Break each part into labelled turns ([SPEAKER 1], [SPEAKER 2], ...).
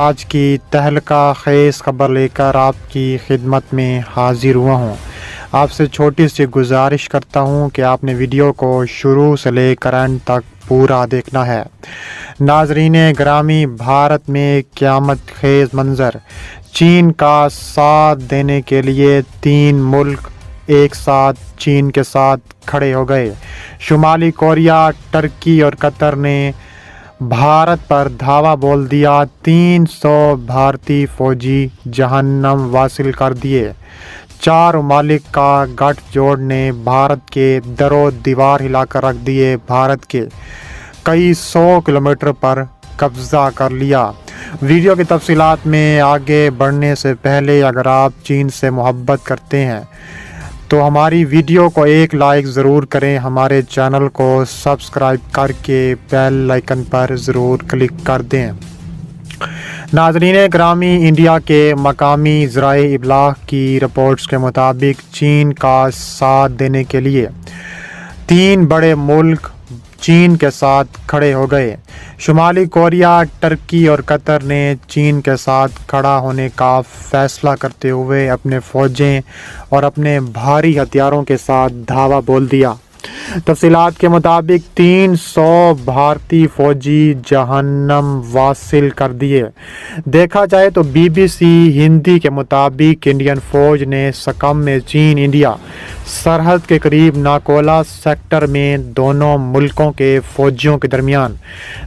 [SPEAKER 1] आज की तहलका खेज खबर लेकर आपकी खिदमत में हाजिर हुआ हूँ। आपसे छोटी सी गुजारिश करता हूँ कि आपने वीडियो को शुरू से लेकर अंत तक पूरा देखना है। नाजरीन ग्रामी, भारत में क़यामत खेज मंजर। चीन का साथ देने के लिए 3 मुल्क एक साथ चीन के साथ खड़े हो गए। शुमाली कोरिया, टर्की और कतर ने भारत पर धावा बोल दिया। 300 भारतीय फौजी जहन्नम वासिल कर दिए। 4 ममालिक का गठजोड़ ने भारत के दरो दीवार हिलाकर रख दिए। भारत के कई 100 किलोमीटर पर कब्जा कर लिया। वीडियो की तफसीलात में आगे बढ़ने से पहले अगर आप चीन से मोहब्बत करते हैं तो हमारी वीडियो को एक लाइक ज़रूर करें। हमारे चैनल को सब्सक्राइब करके बेल आइकन पर ज़रूर क्लिक कर दें। नाज़रीन ग्रामी, इंडिया के मकामी ज़राए इब्लाग की रिपोर्ट्स के मुताबिक चीन का साथ देने के लिए 3 बड़े मुल्क चीन के साथ खड़े हो गए। शुमाली कोरिया, टर्की और कतर ने चीन के साथ खड़ा होने का फैसला करते हुए अपने फ़ौजें और अपने भारी हथियारों के साथ धावा बोल दिया। तफसीलात के मुताबिक 300 भारतीय फौजी जहन्नम वासिल कर दिए। देखा जाए तो BBC हिंदी के मुताबिक इंडियन फौज ने सकम में चीन इंडिया सरहद के करीब नाकोला सेक्टर में दोनों मुल्कों के फौजियों के दरमियान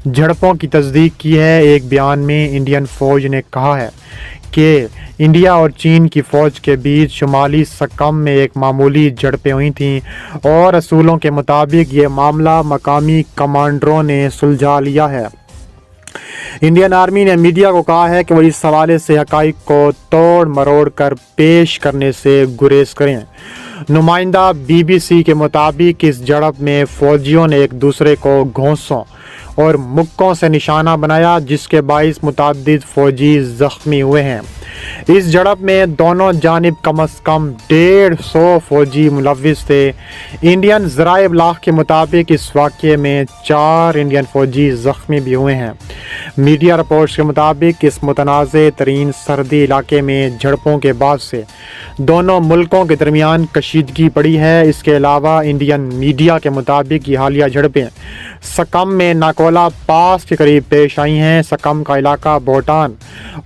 [SPEAKER 1] झड़पों की तस्दीक की है। एक बयान में इंडियन फौज ने कहा है कि इंडिया और चीन की फ़ौज के बीच शुमाली सकम में एक मामूली झड़पें हुई थीं और असूलों के मुताबिक ये मामला मकामी कमांडरों ने सुलझा लिया है। इंडियन आर्मी ने मीडिया को कहा है कि वो इस हवाले से हक़ाइक़ को तोड़ मरोड़ कर पेश करने से गुरेज करें। नुमाइंदा BBC के मुताबिक इस झड़प में फ़ौजियों ने एक दूसरे को घोंसों और मुक्कों से निशाना बनाया, जिसके बाइस मुतअद्दिद फ़ौजी ज़ख्मी हुए हैं। इस झड़प में दोनों जानिब कम अज़ कम 150 फ़ौजी मुलव्विस थे। इंडियन ज़राए इब्लाग के मुताबिक इस वाक़े में 4 इंडियन फ़ौजी ज़ख्मी भी हुए हैं। मीडिया रिपोर्ट्स के मुताबिक इस मुतनाज़े तरीन सरहदी इलाके में झड़पों के बाद से दोनों मुल्कों के दरमियान कशीदगी पड़ी है। इसके अलावा इंडियन मीडिया के मुताबिक ये हालिया झड़पें सकम में नाकोला पास के करीब पेश आई हैं। सकम का इलाका भूटान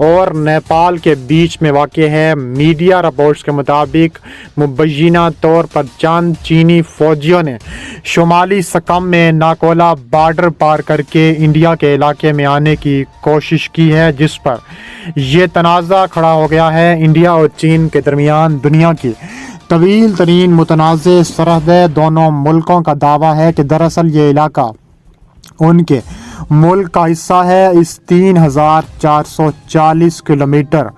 [SPEAKER 1] और नेपाल के बीच में वाक़ है। मीडिया रिपोर्ट्स के मुताबिक मुबैना तौर पर चंद चीनी फ़ौजियों ने शुमाली सकम में नाकोला बॉर्डर पार करके इंडिया के इलाके में आने की कोशिश की है, जिस पर यह तनाज़ा खड़ा हो गया है। इंडिया और चीन के दरमियान दुनिया की तवील तरीन मुतनाज़ सरहद है। दोनों मुल्कों का दावा है कि दरअसल ये इलाका उनके मुल्क का हिस्सा है। इस 3440 किलोमीटर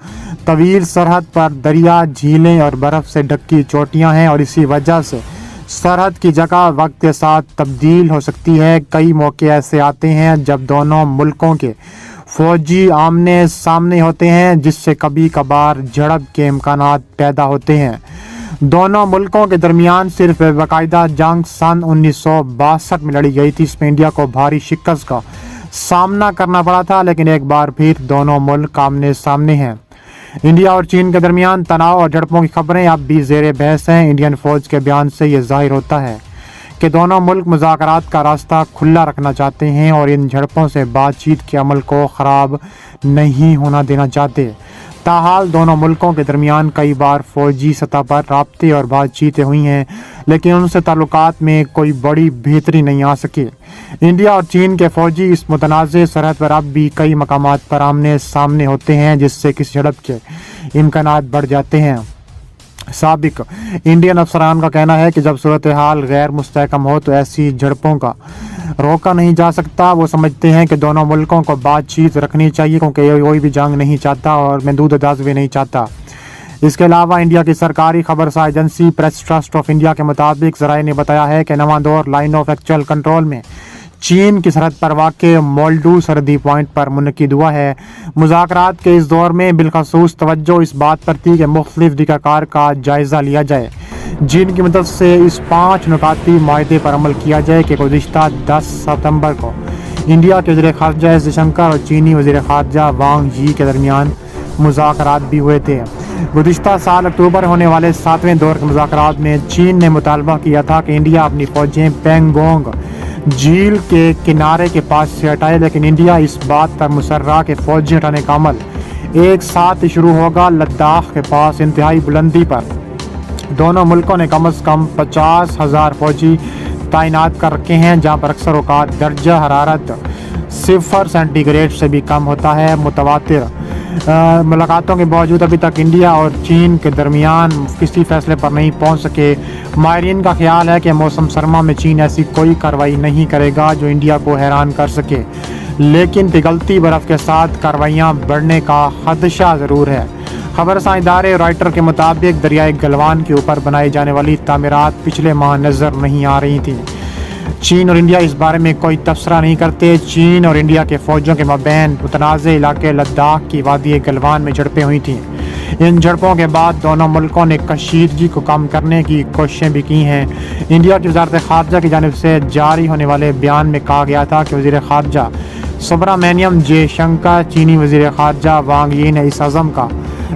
[SPEAKER 1] तवील सरहद पर दरिया, झीलें और बर्फ़ से ढकी चोटियां हैं और इसी वजह से सरहद की जगह वक्त के साथ तब्दील हो सकती है। कई मौके ऐसे आते हैं जब दोनों मुल्कों के फ़ौजी आमने सामने होते हैं, जिससे कभी कभार झड़प के इम्कानात पैदा होते हैं। दोनों मुल्कों के दरमियान सिर्फ बाकायदा जंग सन 1962 में लड़ी गई थी। इसमें इंडिया को भारी शिकस्त का सामना करना पड़ा था, लेकिन एक बार फिर दोनों मुल्क आमने सामने हैं। इंडिया और चीन के दरमियान तनाव और झड़पों की खबरें अब भी ज़ेरे बहस हैं। इंडियन फ़ौज के बयान से ये ज़ाहिर होता है कि दोनों मुल्क मुज़ाकरात का रास्ता खुला रखना चाहते हैं और इन झड़पों से बातचीत के अमल को ख़राब नहीं होना देना चाहते। ताहाल दोनों मुल्कों के दरमियान कई बार फ़ौजी सतह पर राब्ते और बातचीतें हुई हैं, लेकिन उनसे ताल्लुकात में कोई बड़ी बेहतरी नहीं आ सकी। इंडिया और चीन के फ़ौजी इस मुतनाज़े सरहद पर अब भी कई मकामात पर आमने सामने होते हैं, जिससे किसी झड़प के इम्कानात बढ़ जाते हैं। साबिक इंडियन अफसरान का कहना है कि जब सूरत हाल गैर मुस्तहकम हो तो ऐसी झड़पों का रोका नहीं जा सकता। वो समझते हैं कि दोनों मुल्कों को बातचीत रखनी चाहिए, क्योंकि कोई भी जंग नहीं चाहता और महदूद अंदाज भी नहीं चाहता। इसके अलावा इंडिया की सरकारी खबरसार agency press trust of India के मुताबिक ज़राए ने बताया है कि नवां दौर लाइन ऑफ एक्चुअल कंट्रोल में चीन की सरहद पर वाक़े मोल्डू सरहदी पॉइंट पर मुनक़िद हुआ है। मुज़ाकरात के इस दौर में बिलखसूस तवज्जो इस बात पर थी कि मुख्तलिफ दिक्कतकार का जायज़ा लिया जाए, जिनकी मदद से इस 5 नुकाती माहदे पर अमल किया जाए कि गुज़िश्ता 10 सितंबर को انڈیا کے وزیر خارجہ ایس جے شنکر اور چینی وزیر خارجہ وانگ یی کے درمیان مذاکرات بھی ہوئے تھے۔ گزشتہ سال اکتوبر ہونے والے 7ویں دور کے مذاکرات میں چین نے مطالبہ کیا تھا کہ انڈیا اپنی فوجیں پینگونگ جھیل کے کنارے کے پاس سے ہٹائے، لیکن انڈیا اس بات پر مصر رہا کہ فوجیں ہٹانے کا عمل ایک ساتھ شروع ہوگا۔ لداخ کے پاس انتہائی بلندی پر دونوں ملکوں نے کم از کم 50,000 فوجی تعینات کر رکھے ہیں، جہاں پر اکثر اوقات درجہ حرارت 0 سینٹی گریڈ سے بھی کم ہوتا ہے۔ متواتر ملاقاتوں کے باوجود ابھی تک انڈیا اور چین کے درمیان کسی فیصلے پر نہیں پہنچ سکے۔ ماہرین کا خیال ہے کہ موسم سرما میں چین ایسی کوئی کارروائی نہیں کرے گا جو انڈیا کو حیران کر سکے، لیکن پگھلتی برف کے ساتھ کارروائیاں بڑھنے کا خدشہ ضرور ہے۔ خبررساں ادارے رائٹر کے مطابق دریائے گلوان کے اوپر بنائی جانے والی تعمیرات پچھلے ماہ نظر نہیں آ رہی تھیں۔ چین اور انڈیا اس بارے میں کوئی تبصرہ نہیں کرتے۔ چین اور انڈیا کے فوجوں کے مابین متنازع علاقے لداخ کی وادی گلوان میں جھڑپیں ہوئی تھیں۔ ان جھڑپوں کے بعد دونوں ملکوں نے کشیدگی کو کم کرنے کی کوششیں بھی کی ہیں۔ انڈیا کی وزارت خارجہ کی جانب سے جاری ہونے والے بیان میں کہا گیا تھا کہ وزیر خارجہ سبرامینیم جے شنکر، چینی وزیر خارجہ وانگ یی نے اس عزم کا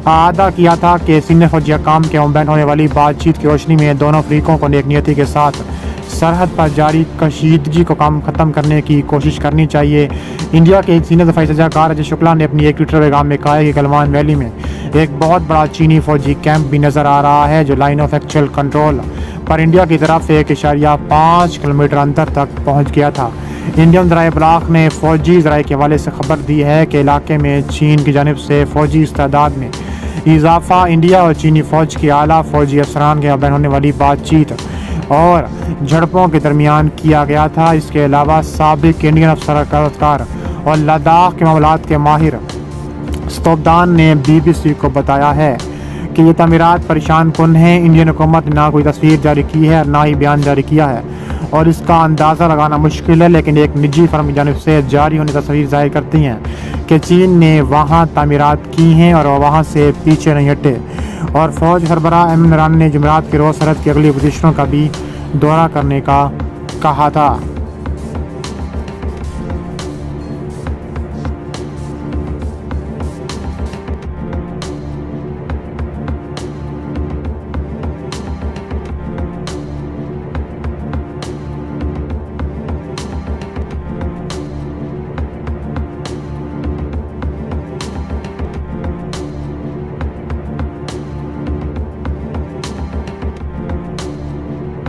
[SPEAKER 1] اعادہ کیا تھا کہ سینئر فوجی حکام کے مابین ہونے والی بات چیت کی روشنی میں دونوں فریقوں کو نیک نیتی کے ساتھ سرحد پر جاری کشیدگی کو ختم کرنے کی کوشش کرنی چاہیے۔ انڈیا کے ایک سینئر دفاعی سرجہ کار اجے شکلا نے اپنی ایک ٹویٹر پیغام میں کہا ہے کہ گلوان ویلی میں ایک بہت بڑا چینی فوجی کیمپ بھی نظر آ رہا ہے جو line of actual control per India کی طرف 1.5 کلومیٹر اندر تک پہنچ گیا تھا۔ انڈین ذرائع ابلاغ نے فوجی ذرائع کے حوالے سے خبر دی ہے کہ علاقے میں چین کی جانب سے فوجی استعداد میں اضافہ، انڈیا اور چینی فوج کے اعلیٰ فوجی افسران کے مابین ہونے والی بات چیت اور جھڑپوں کے درمیان کیا گیا تھا۔ اس کے علاوہ سابق انڈین افسر کار اور لداخ کے معاملات کے ماہر ستوبدان نے BBC کو بتایا ہے کہ یہ تعمیرات پریشان کن ہیں۔ انڈین حکومت نے نہ کوئی تصویر جاری کی ہے اور نہ ہی بیان جاری کیا ہے، اور اس کا اندازہ لگانا مشکل ہے، لیکن ایک نجی فرم کی جانب سے جاری ہونے تصویر ظاہر کرتی ہیں کہ چین نے وہاں تعمیرات کی ہیں اور وہاں سے پیچھے نہیں ہٹے۔ اور فوج سربراہ ایم نران نے جمعرات کے روز سرحد کی اگلی پوزیشنوں کا بھی دورہ کرنے کا کہا تھا۔